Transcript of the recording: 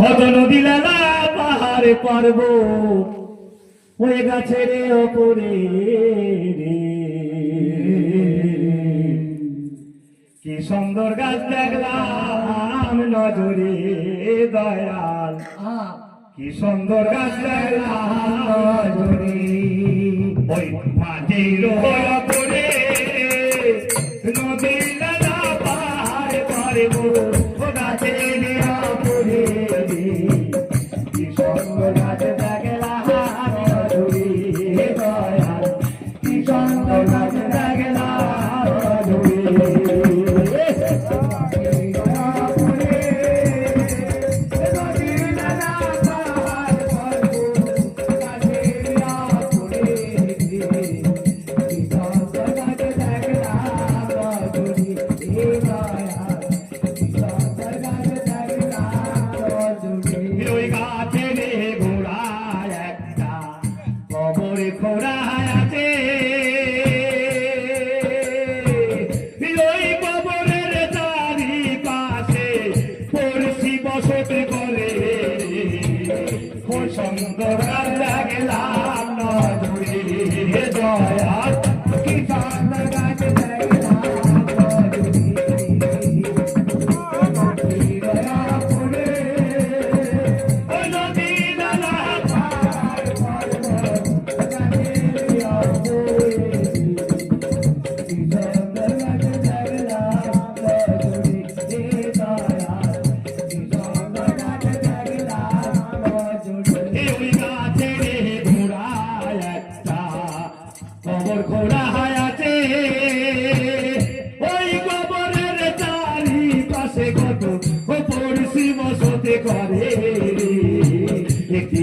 কত নদী লালা পাহাড়ে পারব ওই গাছের ওপরে কি সুন্দর গাছ দেখলাম নজরে দয়াল, কি সুন্দর গাছ দেখলাম নজরে ওই মাটির ওপরে নদী লালা পাহাড়ে পারব ও গাছের ওপরে কি সুন্দর গাছ দেখলাম নজরে দয়াল, কি সুন্দর গাছ দেখলাম নজরে খোড়া আছে ওই কবরের চারিপাশে পড়শি বসতি করে সুন্দর লাগলাম নজরে দয়াল, কি সুন্দর গাছ খোড়া আছে ওই কবরের চারিপাশে কত পড়শি বসতি করে একটি